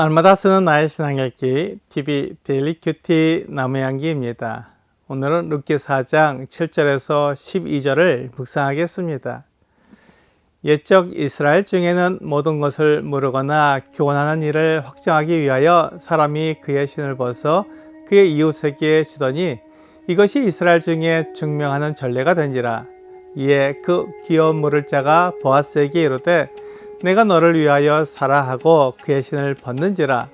날마다 쓰는 나의 신앙읽기 TV 데일리 큐티 나무향기입니다. 오늘은 룻기 4장 7절에서 12절을 묵상하겠습니다. 옛적 이스라엘 중에는 모든 것을 모르거나 교훈하는 일을 확정하기 위하여 사람이 그의 신을 벗어 그의 이웃에게 주더니 이것이 이스라엘 중에 증명하는 전례가 된지라. 이에 그 귀여운 물을 자가 보아스에게 이르되 내가 너를 위하여 사라 하고 그의 신을 벗는지라.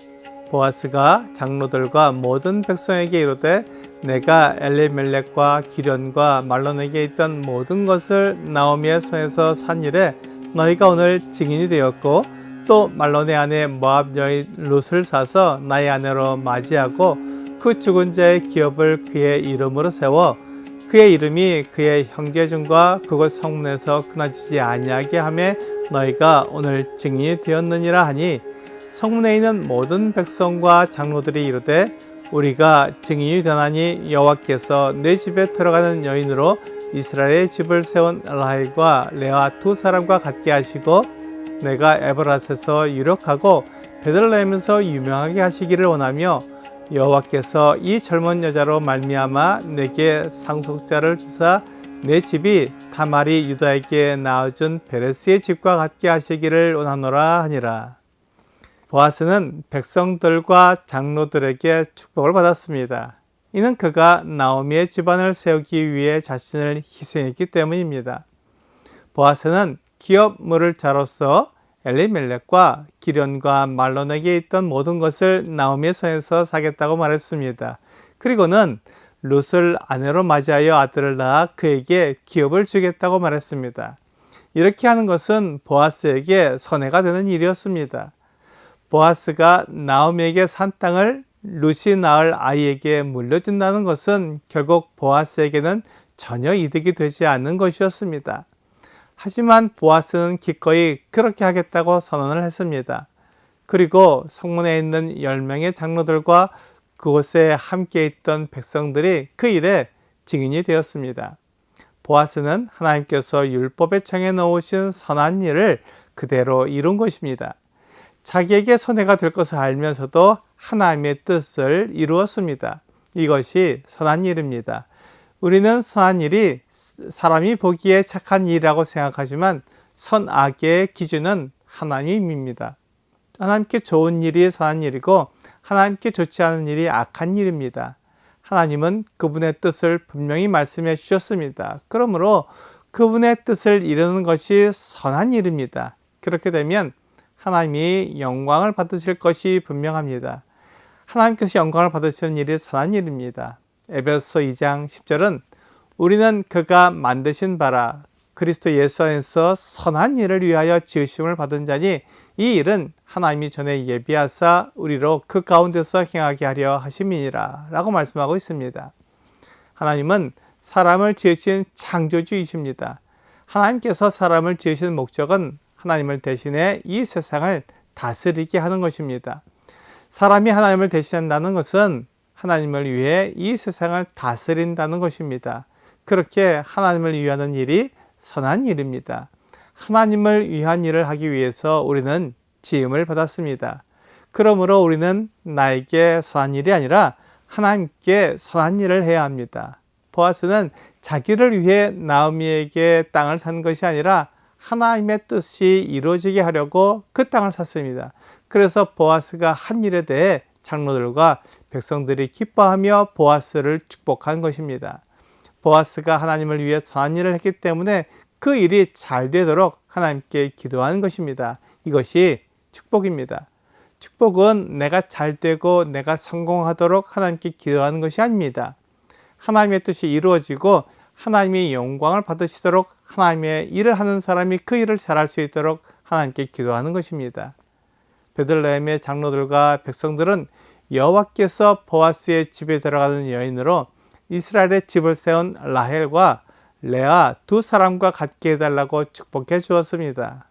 보아스가 장로들과 모든 백성에게 이르되 내가 엘리멜렉과 기련과 말론에게 있던 모든 것을 나오미의 손에서 산 일에 너희가 오늘 증인이 되었고 또 말론의 아내 모압 여인 룻을 사서 나의 아내로 맞이하고 그 죽은 자의 기업을 그의 이름으로 세워 그의 이름이 그의 형제중과 그곳 성문에서 끊어지지 아니하게 하며 너희가 오늘 증인이 되었느니라 하니 성문에 있는 모든 백성과 장로들이 이르되 우리가 증인이 되나니 여호와께서 내 집에 들어가는 여인으로 이스라엘의 집을 세운 라헬과 레아 두 사람과 같게 하시고 내가 에브라스에서 유력하고 베들레헴에서 유명하게 하시기를 원하며 여호와께서 이 젊은 여자로 말미암아 내게 상속자를 주사 내 집이 다말이 유다에게 낳아준 베레스의 집과 같게 하시기를 원하노라 하니라. 보아스는 백성들과 장로들에게 축복을 받았습니다. 이는 그가 나오미의 집안을 세우기 위해 자신을 희생했기 때문입니다. 보아스는 기업 물을 자로서 엘리멜렉과 기련과 말론에게 있던 모든 것을 나오미의 손에서 사겠다고 말했습니다. 그리고는 룻을 아내로 맞이하여 아들을 낳아 그에게 기업을 주겠다고 말했습니다. 이렇게 하는 것은 보아스에게 선해가 되는 일이었습니다. 보아스가 나오미에게 산 땅을 룻이 낳을 아이에게 물려준다는 것은 결국 보아스에게는 전혀 이득이 되지 않는 것이었습니다. 하지만 보아스는 기꺼이 그렇게 하겠다고 선언을 했습니다. 그리고 성문에 있는 10명의 장로들과 그곳에 함께 있던 백성들이 그 일에 증인이 되었습니다. 보아스는 하나님께서 율법에 정해 놓으신 선한 일을 그대로 이룬 것입니다. 자기에게 손해가 될 것을 알면서도 하나님의 뜻을 이루었습니다. 이것이 선한 일입니다. 우리는 선한 일이 사람이 보기에 착한 일이라고 생각하지만 선악의 기준은 하나님입니다. 하나님께 좋은 일이 선한 일이고 하나님께 좋지 않은 일이 악한 일입니다. 하나님은 그분의 뜻을 분명히 말씀해 주셨습니다. 그러므로 그분의 뜻을 이루는 것이 선한 일입니다. 그렇게 되면 하나님이 영광을 받으실 것이 분명합니다. 하나님께서 영광을 받으시는 일이 선한 일입니다. 에베소서 2장 10절은 우리는 그가 만드신 바라 그리스도 예수 안에서 선한 일을 위하여 지으심을 받은 자니 이 일은 하나님이 전에 예비하사 우리로 그 가운데서 행하게 하려 하심이니라 라고 말씀하고 있습니다. 하나님은 사람을 지으신 창조주이십니다. 하나님께서 사람을 지으신 목적은 하나님을 대신해 이 세상을 다스리게 하는 것입니다. 사람이 하나님을 대신한다는 것은 하나님을 위해 이 세상을 다스린다는 것입니다. 그렇게 하나님을 위하는 일이 선한 일입니다. 하나님을 위한 일을 하기 위해서 우리는 지음을 받았습니다. 그러므로 우리는 나에게 선한 일이 아니라 하나님께 선한 일을 해야 합니다. 보아스는 자기를 위해 나오미에게 땅을 산 것이 아니라 하나님의 뜻이 이루어지게 하려고 그 땅을 샀습니다. 그래서 보아스가 한 일에 대해 장로들과 백성들이 기뻐하며 보아스를 축복한 것입니다. 보아스가 하나님을 위해 선한 일을 했기 때문에 그 일이 잘 되도록 하나님께 기도하는 것입니다. 이것이 축복입니다. 축복은 내가 잘 되고 내가 성공하도록 하나님께 기도하는 것이 아닙니다. 하나님의 뜻이 이루어지고 하나님이 영광을 받으시도록 하나님의 일을 하는 사람이 그 일을 잘할 수 있도록 하나님께 기도하는 것입니다. 베들레헴의 장로들과 백성들은 여호와께서 보아스의 집에 들어가는 여인으로 이스라엘의 집을 세운 라헬과 레아 두 사람과 같게 해달라고 축복해 주었습니다.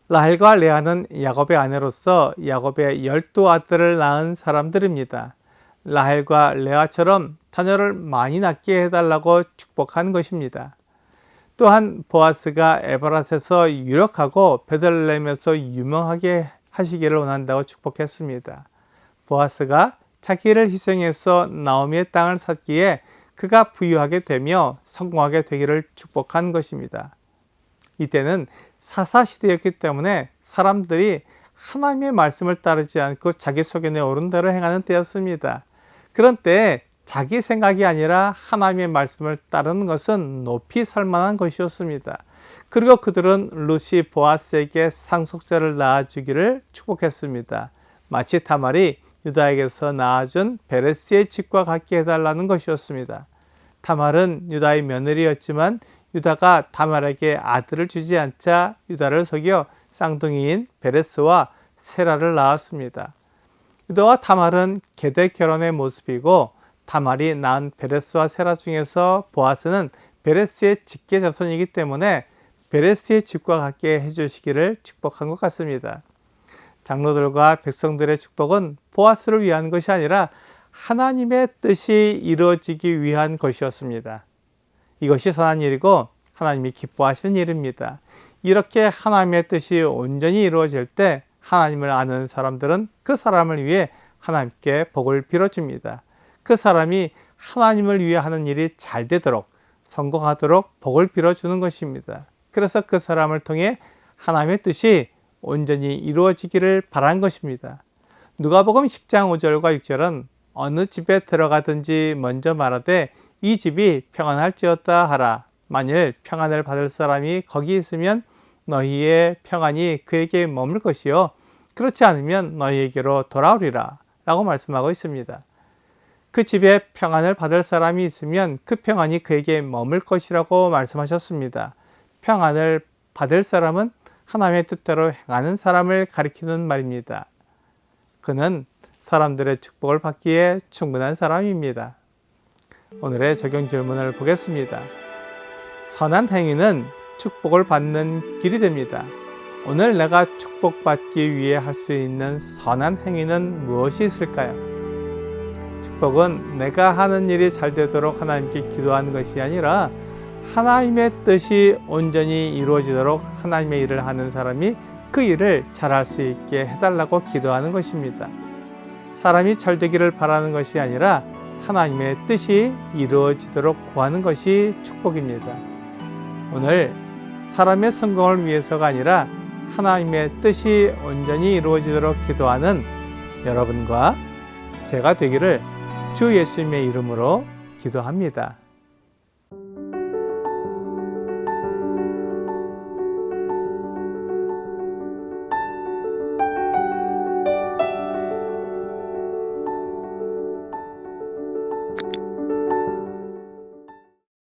라헬과 레아는 야곱의 아내로서 야곱의 12아들을 낳은 사람들입니다. 라헬과 레아처럼 자녀를 많이 낳게 해달라고 축복한 것입니다. 또한 보아스가 에브라스에서 유력하고 베들레헴에서 유명하게 하시기를 원한다고 축복했습니다. 보아스가 자기를 희생해서 나오미의 땅을 샀기에 그가 부유하게 되며 성공하게 되기를 축복한 것입니다. 이때는 사사시대였기 때문에 사람들이 하나님의 말씀을 따르지 않고 자기 소견에 오른 대로 행하는 때였습니다. 그런 때에 자기 생각이 아니라 하나님의 말씀을 따르는 것은 높이 살만한 것이었습니다. 그리고 그들은 룻이 보아스에게 상속자를 낳아주기를 축복했습니다. 마치 다말이 유다에게서 낳아준 베레스의 집과 같게 해달라는 것이었습니다. 다말은 유다의 며느리였지만 유다가 다말에게 아들을 주지 않자 유다를 속여 쌍둥이인 베레스와 세라를 낳았습니다. 유다와 다말은 계대 결혼의 모습이고 다말이 낳은 베레스와 세라 중에서 보아스는 베레스의 직계 자손이기 때문에 베레스의 집과 같게 해주시기를 축복한 것 같습니다. 장로들과 백성들의 축복은 보아스를 위한 것이 아니라 하나님의 뜻이 이루어지기 위한 것이었습니다. 이것이 선한 일이고 하나님이 기뻐하시는 일입니다. 이렇게 하나님의 뜻이 온전히 이루어질 때 하나님을 아는 사람들은 그 사람을 위해 하나님께 복을 빌어줍니다. 그 사람이 하나님을 위해 하는 일이 잘 되도록 성공하도록 복을 빌어주는 것입니다. 그래서 그 사람을 통해 하나님의 뜻이 온전히 이루어지기를 바란 것입니다. 누가복음 10장 5절과 6절은 어느 집에 들어가든지 먼저 말하되 이 집이 평안할지어다 하라. 만일 평안을 받을 사람이 거기 있으면 너희의 평안이 그에게 머물 것이요 그렇지 않으면 너희에게로 돌아오리라 라고 말씀하고 있습니다. 그 집에 평안을 받을 사람이 있으면 그 평안이 그에게 머물 것이라고 말씀하셨습니다. 평안을 받을 사람은 하나님의 뜻대로 행하는 사람을 가리키는 말입니다. 그는 사람들의 축복을 받기에 충분한 사람입니다. 오늘의 적용 질문을 보겠습니다. 선한 행위는 축복을 받는 길이 됩니다. 오늘 내가 축복받기 위해 할 수 있는 선한 행위는 무엇이 있을까요? 축복은 내가 하는 일이 잘 되도록 하나님께 기도하는 것이 아니라 하나님의 뜻이 온전히 이루어지도록 하나님의 일을 하는 사람이 그 일을 잘할 수 있게 해달라고 기도하는 것입니다. 사람이 잘 되기를 바라는 것이 아니라 하나님의 뜻이 이루어지도록 구하는 것이 축복입니다. 오늘 사람의 성공을 위해서가 아니라 하나님의 뜻이 온전히 이루어지도록 기도하는 여러분과 제가 되기를 주 예수님의 이름으로 기도합니다.